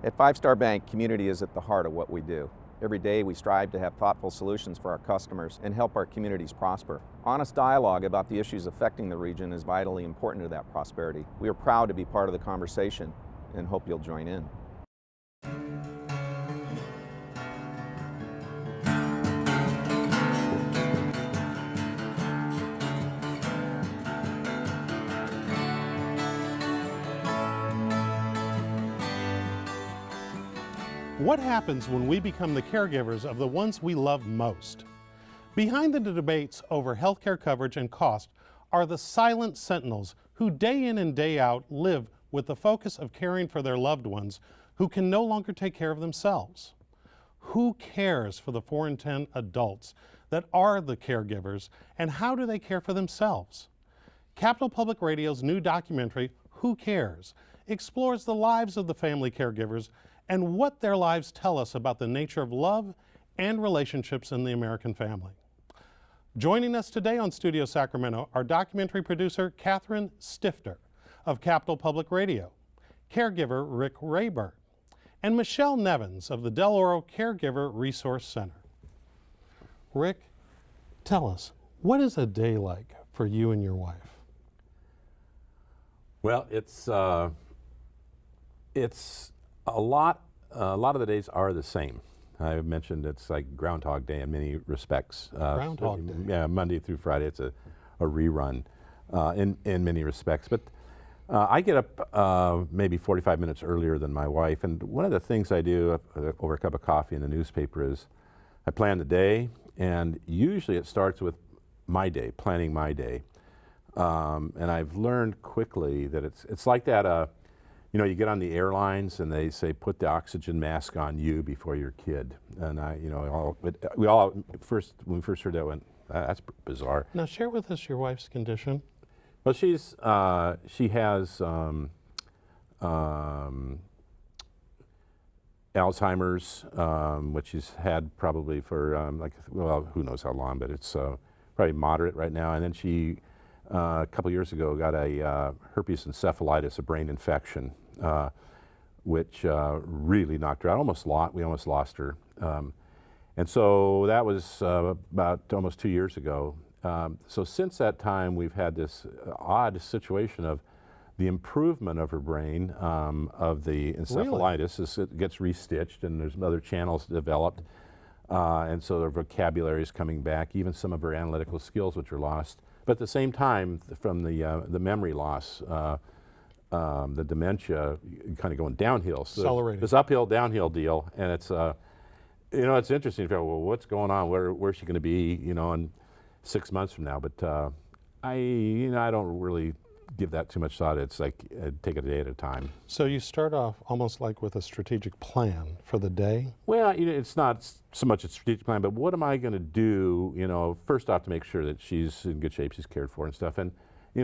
At Five Star Bank, community is at the heart of what we do. Every day we strive to have thoughtful solutions for our customers and help our communities prosper. Honest dialogue about the issues affecting the region is vitally important to that prosperity. We are proud to be part of the conversation and hope you'll join in. What happens when we become the caregivers of the ones we love most? Behind the debates over healthcare coverage and cost are the silent sentinels who day in and day out live with the focus of caring for their loved ones who can no longer take care of themselves. Who cares for the 4 in 10 adults that are the caregivers, and how do they care for themselves? Capital Public Radio's new documentary, Who Cares?, explores the lives of the family caregivers and what their lives tell us about the nature of love and relationships in the American family. Joining us today on Studio Sacramento are documentary producer Catherine Stifter of Capital Public Radio, caregiver Rick Rayburn, and Michelle Nevins of the Del Oro Caregiver Resource Center. Rick, tell us, what is a day like for you and your wife? Well, it's a lot of the days are the same. I mentioned it's like Groundhog Day in many respects. Groundhog Day. Yeah, Monday through Friday. It's a rerun in many respects. But I get up maybe 45 minutes earlier than my wife, and one of the things I do over a cup of coffee in the newspaper is I plan the day, and usually it starts with my day, planning my day. And I've learned quickly that it's like that. You know, you get on the airlines and they say, put the oxygen mask on you before your kid. And when we first heard that, went, that's bizarre. Now share with us your wife's condition. Well, she has Alzheimer's, which she's had probably for who knows how long, but it's probably moderate right now. And then she, a couple years ago, got a herpes encephalitis, a brain infection, which really knocked her out. We almost lost her. And so that was about almost 2 years ago. So since that time, we've had this odd situation of the improvement of her brain, of the encephalitis. Really? It gets restitched, and there's other channels developed. And so her vocabulary is coming back, even some of her analytical skills, which are lost. But at the same time, from the memory loss, the dementia kind of going downhill. So accelerating. This uphill, downhill deal, and it's it's interesting to figure out, well, what's going on? Where's she going to be, in 6 months from now? But I don't really give that too much thought. It's like take it a day at a time. So you start off almost like with a strategic plan for the day? Well, it's not so much a strategic plan, but what am I going to do, first off to make sure that she's in good shape, she's cared for and stuff. And,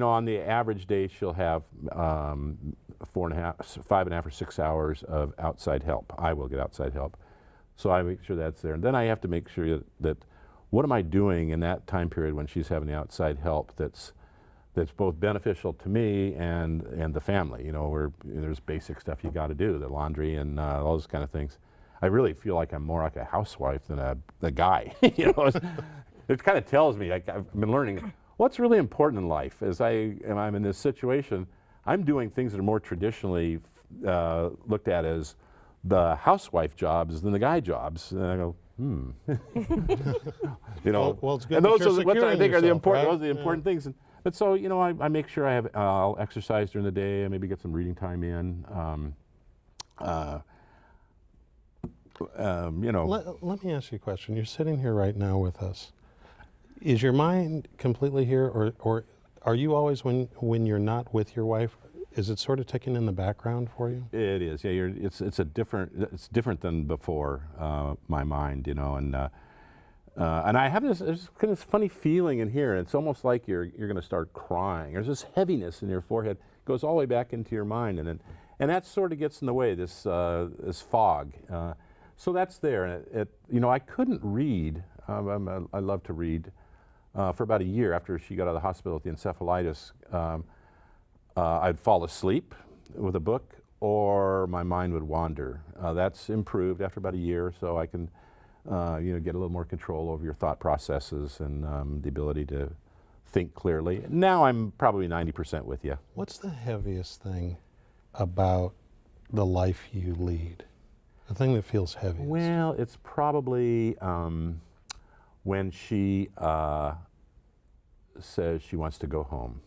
on the average day, she'll have 5.5 or 6 hours of outside help. I will get outside help. So I make sure that's there. And then I have to make sure that what am I doing in that time period when she's having the outside help that's both beneficial to me and the family, where there's basic stuff you got to do, the laundry and all those kind of things. I really feel like I'm more like a housewife than a guy. It kind of tells me, I've been learning what's really important in life. As I'm in this situation, I'm doing things that are more traditionally looked at as the housewife jobs than the guy jobs. And I go, Well, it's good. And those are what I think are the important. Right? Those are the important things. But so, I make sure I'll exercise during the day. I maybe get some reading time in. Let me ask you a question. You're sitting here right now with us. Is your mind completely here, or are you always, when you're not with your wife, is it sort of ticking in the background for you? It is. Yeah, it's different than before my mind, and I have this kind of funny feeling in here. It's almost like you're going to start crying. There's this heaviness in your forehead, goes all the way back into your mind, and that sort of gets in the way. This fog. So that's there. I couldn't read. I love to read. For about a year after she got out of the hospital with the encephalitis, I'd fall asleep with a book, or my mind would wander. That's improved after about a year, so I can get a little more control over your thought processes and the ability to think clearly. Now I'm probably 90% with you. What's the heaviest thing about the life you lead? The thing that feels heaviest? Well, it's probably when she says she wants to go home.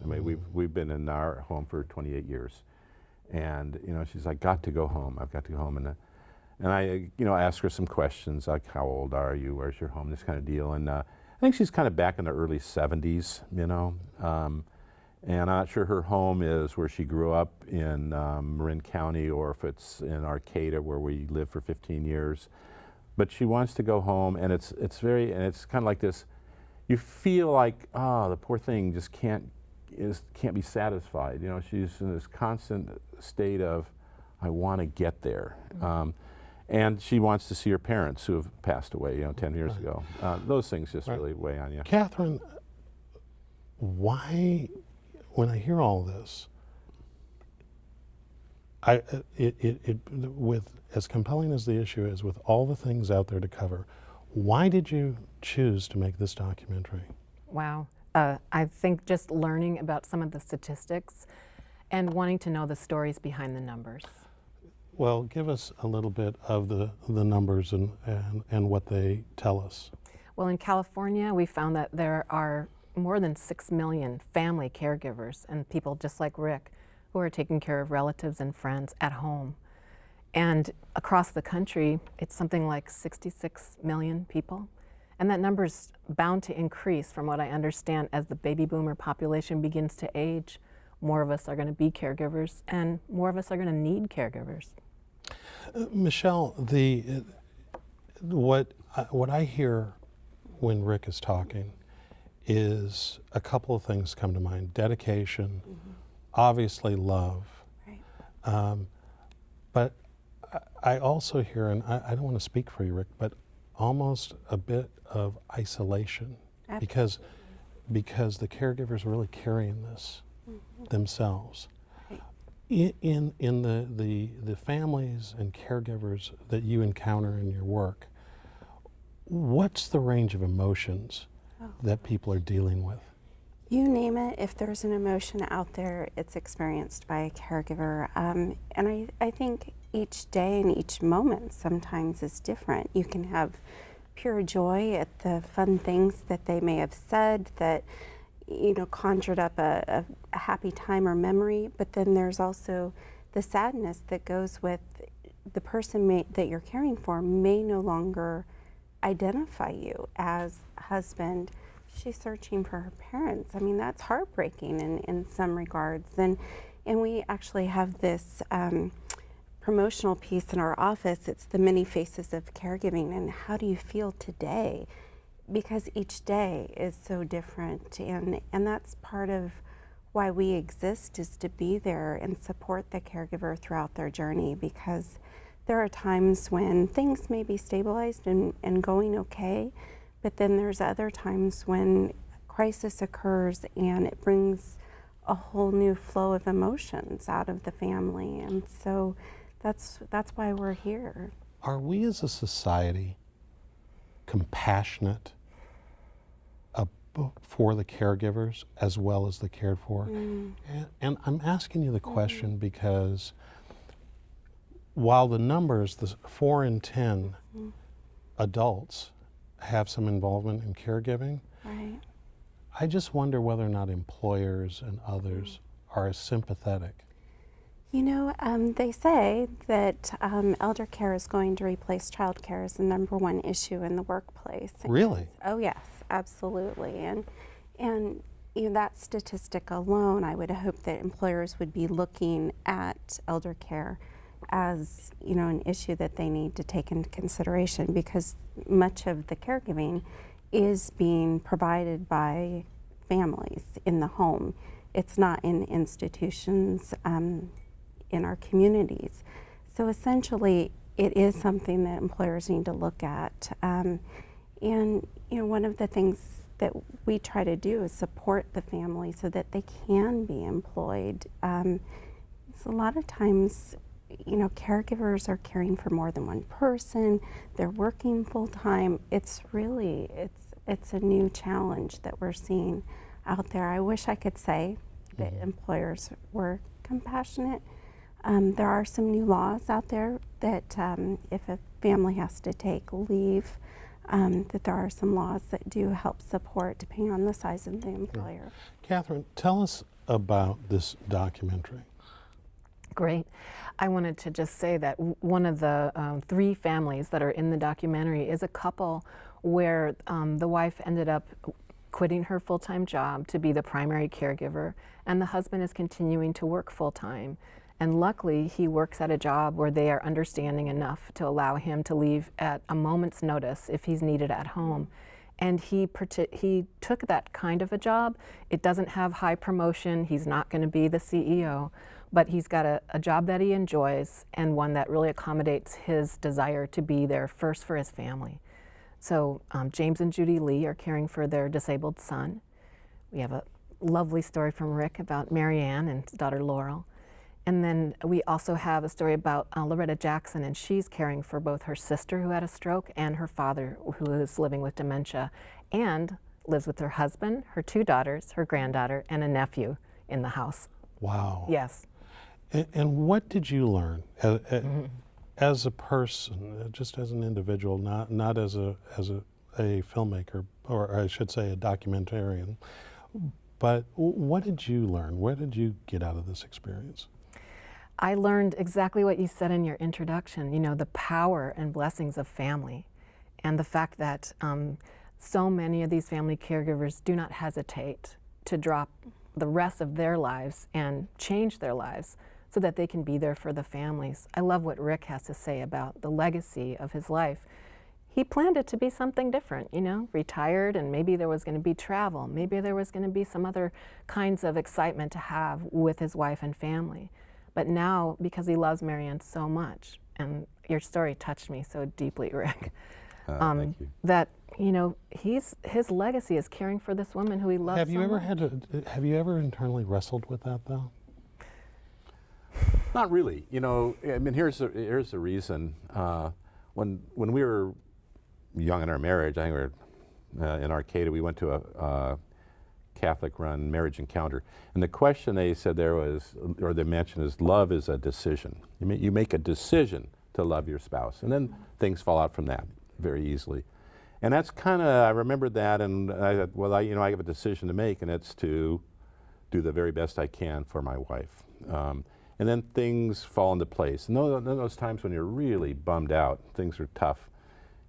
I mean, we've been in our home for 28 years, and she's like, "Got to go home. I've got to go home." And I ask her some questions like, "How old are you? Where's your home?" This kind of deal. And I think she's kind of back in the early 70s, and I'm not sure her home is where she grew up in Marin County, or if it's in Arcata where we lived for 15 years. But she wants to go home, and it's kind of like this. You feel like, oh, the poor thing just can't be satisfied. She's in this constant state of, I want to get there. And she wants to see her parents who have passed away, 10 years ago. Those things just really weigh on you. Catherine, why, when I hear all this, with as compelling as the issue is, with all the things out there to cover, why did you choose to make this documentary? Wow. I think just learning about some of the statistics and wanting to know the stories behind the numbers. Well, give us a little bit of the numbers and what they tell us. Well, in California, we found that there are more than 6 million family caregivers and people just like Rick who are taking care of relatives and friends at home. And across the country, it's something like 66 million people. And that number's bound to increase, from what I understand, as the baby boomer population begins to age. More of us are going to be caregivers, and more of us are going to need caregivers. Michelle, what I hear when Rick is talking is a couple of things come to mind. Dedication, obviously love. Right. But I also hear, and I don't want to speak for you, Rick, but almost a bit of isolation. Absolutely. because the caregivers are really carrying this themselves. Right. In the families and caregivers that you encounter in your work, what's the range of emotions that people are dealing with? You name it, if there's an emotion out there, it's experienced by a caregiver. And I think each day and each moment sometimes is different. You can have pure joy at the fun things that they may have said that conjured up a happy time or memory, but then there's also the sadness that goes with the person that you're caring for may no longer identify you as husband. She's searching for her parents. I mean, that's heartbreaking in some regards. And we actually have this promotional piece in our office. It's the many faces of caregiving, and how do you feel today? Because each day is so different, and that's part of why we exist, is to be there and support the caregiver throughout their journey, because there are times when things may be stabilized and going okay, but then there's other times when crisis occurs and it brings a whole new flow of emotions out of the family. And so that's why we're here. Are we as a society compassionate for the caregivers as well as the cared for? And I'm asking you the question because while the numbers, the 4 in 10 adults have some involvement in caregiving, Right. I just wonder whether or not employers and others are as sympathetic. They say that elder care is going to replace child care as the #1 issue in the workplace. Really? Oh yes, absolutely. And that statistic alone, I would hope that employers would be looking at elder care as an issue that they need to take into consideration, because much of the caregiving is being provided by families in the home. It's not in institutions in our communities. So essentially, it is something that employers need to look at. And one of the things that we try to do is support the family so that they can be employed. So a lot of times, you know, caregivers are caring for more than one person. They're working full time. It's really, it's a new challenge that we're seeing out there. I wish I could say that employers were compassionate. There are some new laws out there that if a family has to take leave, that there are some laws that do help support depending on the size of the employer. Catherine, tell us about this documentary. Great. I wanted to just say that one of the 3 families that are in the documentary is a couple where the wife ended up quitting her full-time job to be the primary caregiver, and the husband is continuing to work full-time. And luckily, he works at a job where they are understanding enough to allow him to leave at a moment's notice if he's needed at home. And he took that kind of a job. It doesn't have high promotion. He's not going to be the CEO, but he's got a job that he enjoys and one that really accommodates his desire to be there first for his family. So James and Judy Lee are caring for their disabled son. We have a lovely story from Rick about Marianne and his daughter Laurel. And then we also have a story about Loretta Jackson, and she's caring for both her sister who had a stroke and her father who is living with dementia, and lives with her husband, her 2 daughters, her granddaughter, and a nephew in the house. Wow. Yes. And what did you learn as a person, just as an individual, not as a filmmaker, or I should say a documentarian, but what did you learn? What did you get out of this experience? I learned exactly what you said in your introduction, you know, the power and blessings of family, and the fact that so many of these family caregivers do not hesitate to drop the rest of their lives and change their lives so that they can be there for the families. I love what Rick has to say about the legacy of his life. He planned it to be something different, you know, retired, and maybe there was going to be travel, maybe there was going to be some other kinds of excitement to have with his wife and family. But now, because he loves Marianne so much, and your story touched me so deeply, Rick, Thank you. that, you know, his legacy is caring for this woman who he loves Have you so ever much. have you ever internally wrestled with that, though? Not really. You know, I mean, here's the reason. When we were young in our marriage, I think we were in Arcata, we went to a Catholic-run marriage encounter, and the question they said there was, or they mentioned, is love is a decision. You make a decision to love your spouse, and then things fall out from that very easily. And that's kind of, I remembered that, and I thought, well, I have a decision to make, and it's to do the very best I can for my wife. And then things fall into place. And those times when you're really bummed out, things are tough,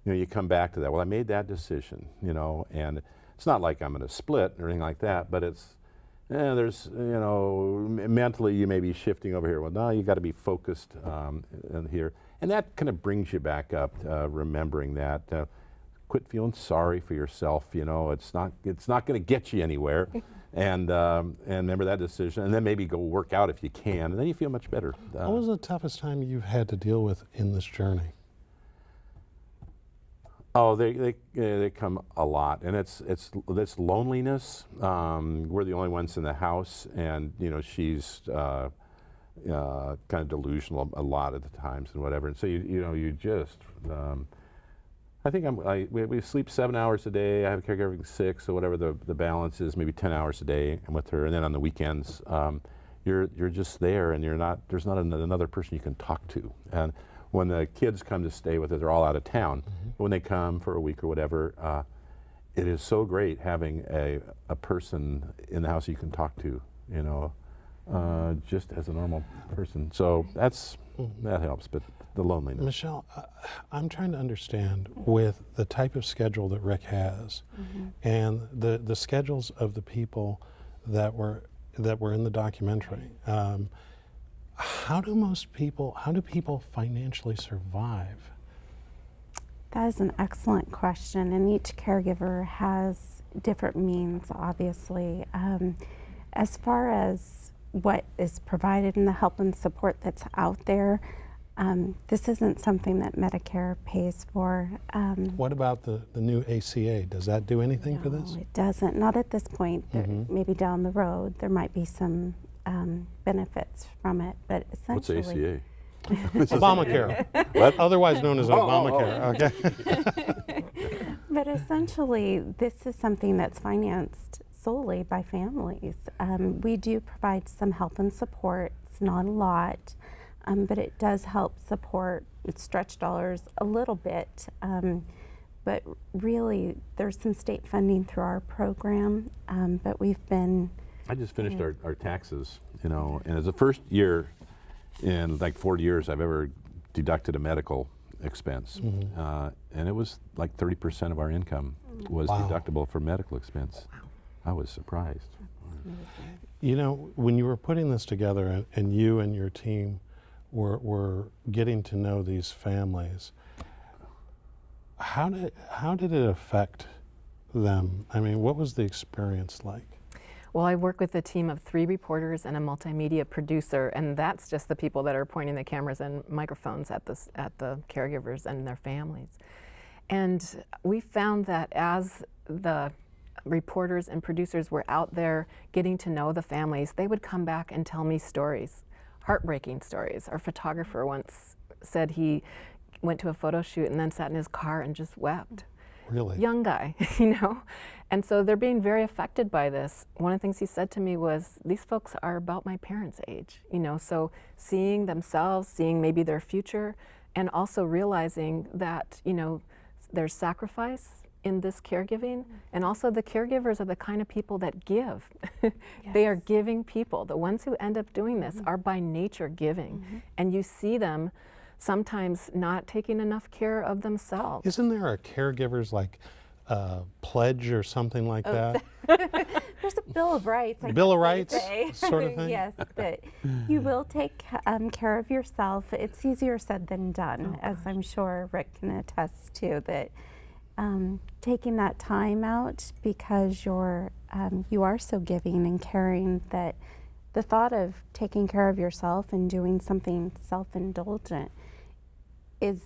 you know, you come back to that. Well, I made that decision, you know, and it's not like I'm going to split or anything like that, but it's, there's, you know, mentally you may be shifting over here. Well, no, you got to be focused in here. And that kind of brings you back up, remembering that. Quit feeling sorry for yourself, you know, it's not going to get you anywhere. And remember that decision, and then maybe go work out if you can, and then you feel much better. What was the toughest time you've had to deal with in this journey? Oh, they come a lot, and it's loneliness. We're the only ones in the house, and you know she's kind of delusional a lot of the times and whatever. And so you just. I think we sleep 7 hours a day. I have a caregiving 6, so whatever the balance is, maybe 10 hours a day, and with her. And then on the weekends, you're just there, and there's not another person you can talk to. And when the kids come to stay with her, they're all out of town. But when they come for a week or whatever, it is so great having a person in the house you can talk to, you know, just as a normal person. So that helps, but the loneliness. Michelle, I'm trying to understand with the type of schedule that Rick has and the schedules of the people that were in the documentary. How do people financially survive? That is an excellent question, and each caregiver has different means, obviously. As far as what is provided in the help and support that's out there, this isn't something that Medicare pays for. What about the new ACA? Does that do anything for this? No, it doesn't. Not at this point. Maybe down the road there might be some benefits from it. But What's essentially, ACA? Obamacare, What? otherwise known as Obamacare. Okay. But essentially, this is something that's financed solely by families. We do provide some help and support. It's not a lot, but it does help support stretch dollars a little bit. But really, there's some state funding through our program, but we've been... I just finished our taxes, you know, and it's the first year in like 40 years I've ever deducted a medical expense. And it was like 30% of our income was Wow. deductible for medical expense. I was surprised. You know, when you were putting this together and you and your team were getting to know these families, how did it affect them? I mean, what was the experience like? Well, I work with a team of 3 reporters and a multimedia producer, and that's just the people that are pointing the cameras and microphones at the caregivers and their families. And we found that as the reporters and producers were out there getting to know the families, they would come back and tell me stories, heartbreaking stories. Our photographer once said he went to a photo shoot and then sat in his car and just wept. Really? Young guy, you know? And so they're being very affected by this. One of the things he said to me was, these folks are about my parents' age, you know? So seeing themselves, seeing maybe their future, and also realizing that, you know, there's sacrifice in this caregiving, and also the caregivers are the kind of people that give. They are giving people. The ones who end up doing this are by nature giving. And you see them sometimes not taking enough care of themselves. Isn't there a caregiver's like pledge or something like that? There's a Bill of Rights. I Bill of guess Rights they say. sort of thing? Yes, that you will take care of yourself. It's easier said than done, as I'm sure Rick can attest to, that taking that time out because you are so giving and caring, that the thought of taking care of yourself and doing something self-indulgent is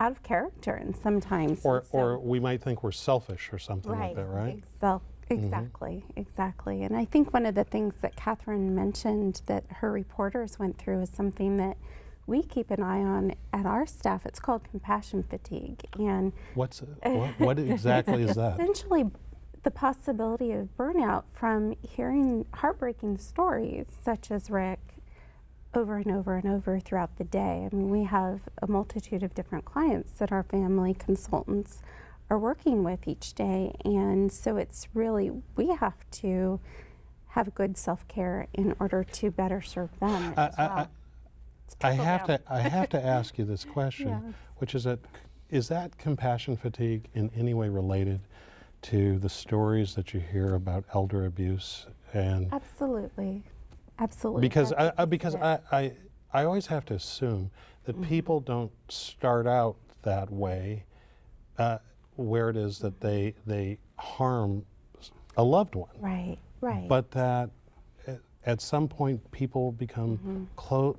out of character, and sometimes Or we might think we're selfish or something like that, right? Exactly. And I think one of the things that Catherine mentioned that her reporters went through is something that we keep an eye on at our staff. It's called compassion fatigue. And What exactly is that? essentially the possibility of burnout from hearing heartbreaking stories such as Rick over and over and over throughout the day. I mean, we have a multitude of different clients that our family consultants are working with each day, and so it's really, we have to have good self-care in order to better serve them as well. I have to ask you this question, Yes. which is that compassion fatigue in any way related to the stories that you hear about elder abuse? And Absolutely. because That's I always have to assume that people don't start out that way, where it is that they harm a loved one. right. But that at some point people become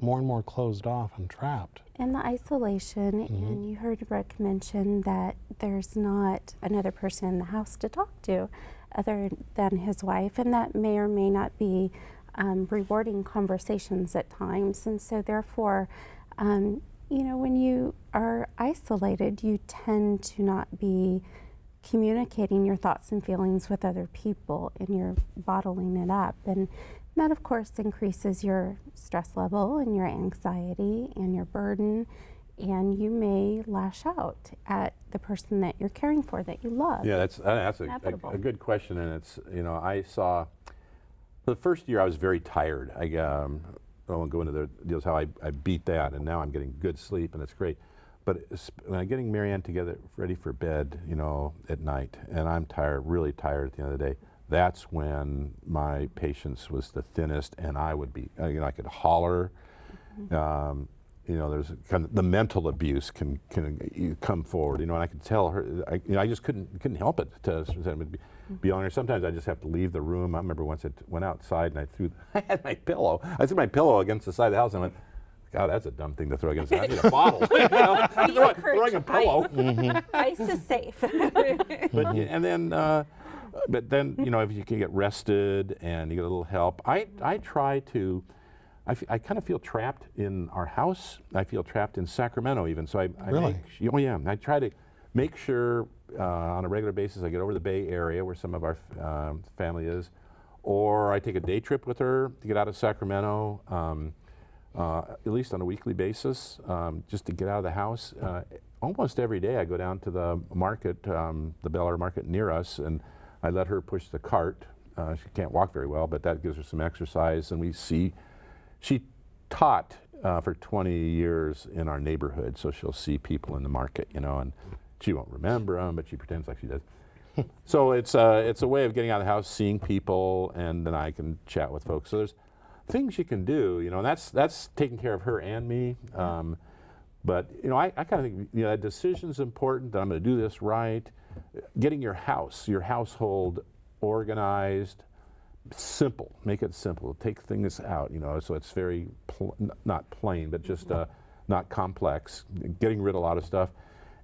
more and more closed off and trapped. And the isolation, and you heard Rick mention that there's not another person in the house to talk to other than his wife, and that may or may not be rewarding conversations at times. And so therefore, you know, when you are isolated, you tend to not be communicating your thoughts and feelings with other people, and you're bottling it up. And that, of course, increases your stress level and your anxiety and your burden, and you may lash out at the person that you're caring for, that you love. Yeah, that's Inevitable. a good question, and it's, you know, I saw, for the first year I was very tired. I won't go into the deals how I beat that, and now I'm getting good sleep, and it's great. But when I'm getting Marianne together, ready for bed, you know, at night, and I'm tired, really tired at the end of the day, that's when my patience was the thinnest, and I would be, you know, I could holler. You know, there's kind of the mental abuse can come forward, you know, and I could tell her, you know, I just couldn't help it to be on her. Sometimes I just have to leave the room. I remember once I went outside and I had my pillow. I threw my pillow against the side of the house and I went, God, that's a dumb thing to throw against the house. I need a bottle. You know? I'm throwing a pillow. Ice is safe. But, and then But then, you know, if you can get rested and you get a little help, I try to, I kind of feel trapped in our house. I feel trapped in Sacramento even. So I Really? oh yeah, I try to make sure on a regular basis I get over to the Bay Area where some of our family is, or I take a day trip with her to get out of Sacramento, at least on a weekly basis, just to get out of the house. Almost every day I go down to the market, the Bel Air market near us, and I let her push the cart. She can't walk very well, but that gives her some exercise, and we see. She taught for 20 years in our neighborhood, so she'll see people in the market, you know, and she won't remember them, but she pretends like she does. So it's a way of getting out of the house, seeing people, and then I can chat with folks. So there's things you can do, you know, and that's taking care of her and me. But you know, I kind of think, you know, that decision's important, that I'm going to do this right. Getting your household organized, simple. Make it simple. Take things out, you know, so it's very not plain, but just not complex. Getting rid of a lot of stuff,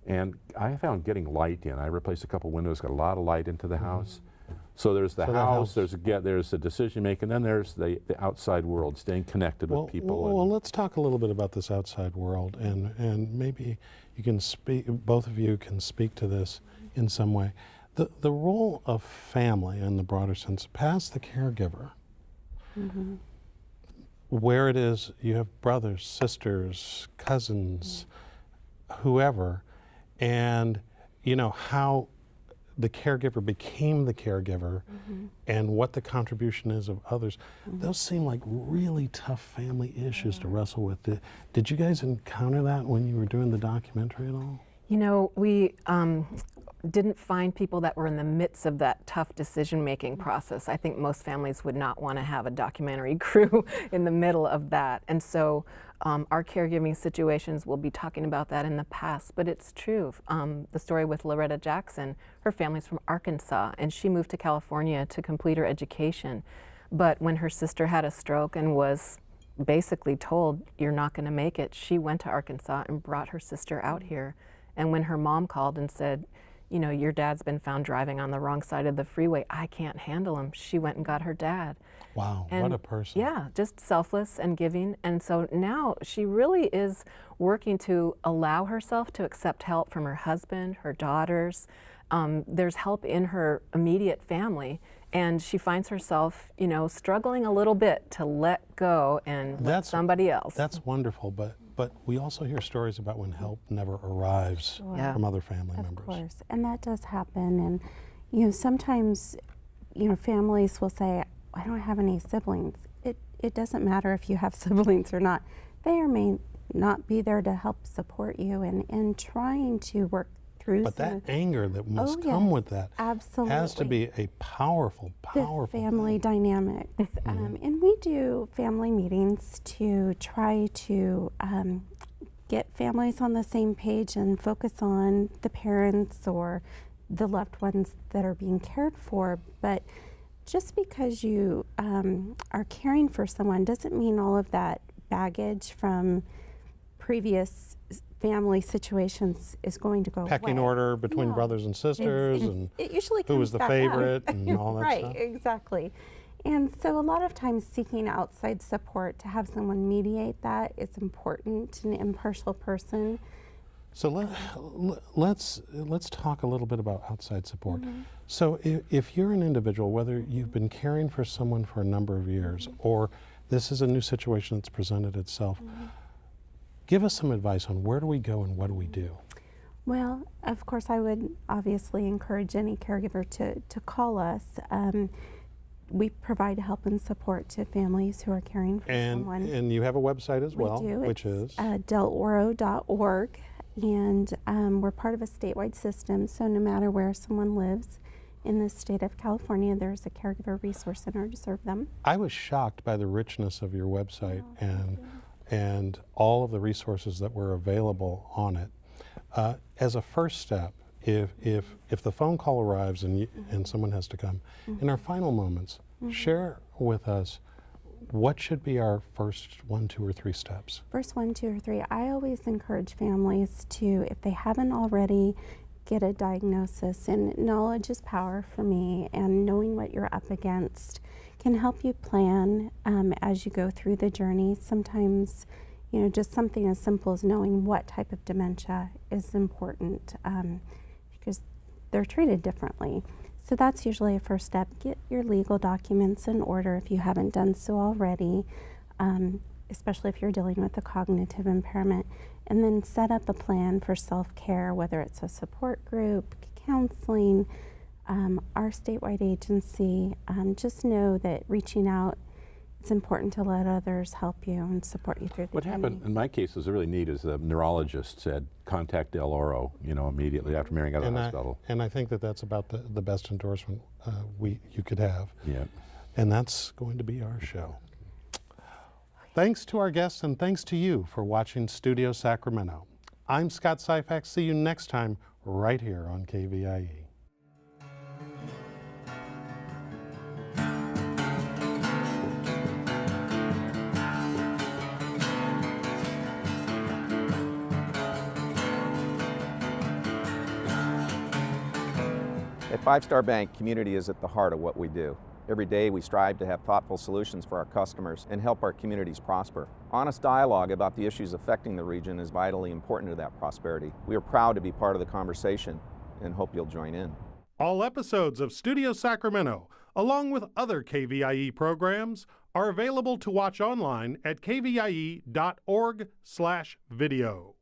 and I found getting light in. I replaced a couple windows, got a lot of light into the house. So there's the house, there's the decision making, then there's the outside world, staying connected with people. Well, let's talk a little bit about this outside world, and maybe you can speak. Both of you can speak to this in some way. The role of family in the broader sense, past the caregiver, where it is you have brothers, sisters, cousins, whoever, and you know how the caregiver became the caregiver and what the contribution is of others. Those seem like really tough family issues to wrestle with. Did you guys encounter that when you were doing the documentary at all? You know, we didn't find people that were in the midst of that tough decision-making process. I think most families would not want to have a documentary crew in the middle of that. And so our caregiving situations, we'll be talking about that in the past, but it's true. The story with Loretta Jackson, her family's from Arkansas, and she moved to California to complete her education. But when her sister had a stroke and was basically told, you're not going to make it, she went to Arkansas and brought her sister out here. And when her mom called and said, you know, your dad's been found driving on the wrong side of the freeway, I can't handle him, she went and got her dad. Wow, And what a person. Yeah, just selfless and giving. And so now she really is working to allow herself to accept help from her husband, her daughters. There's help in her immediate family. And she finds herself, you know, struggling a little bit to let go and let somebody else. That's wonderful, but we also hear stories about when help never arrives from other family members. Of course, and that does happen. And you know, sometimes, you know, families will say, I don't have any siblings. It doesn't matter if you have siblings or not. They or may not be there to help support you and trying to work through. But that anger that must come with that has to be a powerful the family dynamics. And we do family meetings to try to get families on the same page and focus on the parents or the loved ones that are being cared for. But just because you are caring for someone doesn't mean all of that baggage from previous family situations is going to go pecking away. order between brothers and sisters, and it usually who was the comes back favorite up. and all that right, stuff. exactly. And so a lot of times seeking outside support to have someone mediate that is important, an impartial person. So let's talk a little bit about outside support. So if you're an individual, whether you've been caring for someone for a number of years or this is a new situation that's presented itself, give us some advice on where do we go and what do we do? Well, of course, I would obviously encourage any caregiver to call us. We provide help and support to families who are caring for someone. And you have a website as well, we do. Which it's, is? deloro.org. And we're part of a statewide system, so no matter where someone lives in the state of California, there's a caregiver resource center to serve them. I was shocked by the richness of your website and all of the resources that were available on it. As a first step, if the phone call arrives and someone has to come, in our final moments, share with us what should be our first 1, 2, or 3 steps. First 1, 2, or 3. I always encourage families to, if they haven't already, get a diagnosis. And knowledge is power for me, and knowing what you're up against can help you plan as you go through the journey. Sometimes, you know, just something as simple as knowing what type of dementia is important because they're treated differently. So that's usually a first step. Get your legal documents in order if you haven't done so already, especially if you're dealing with a cognitive impairment, and then set up a plan for self-care, whether it's a support group, counseling, our statewide agency. Just know that reaching out, it's important to let others help you and support you through the What journey. happened in my case was really neat is the neurologist said, contact Del Oro, you know, immediately after Marion got out of the hospital. And I think that that's about the best endorsement you could have. Yeah. And that's going to be our show. Thanks to our guests and thanks to you for watching Studio Sacramento. I'm Scott Syfax. See you next time right here on KVIE. At Five Star Bank, community is at the heart of what we do. Every day we strive to have thoughtful solutions for our customers and help our communities prosper. Honest dialogue about the issues affecting the region is vitally important to that prosperity. We are proud to be part of the conversation and hope you'll join in. All episodes of Studio Sacramento, along with other KVIE programs, are available to watch online at kvie.org/video.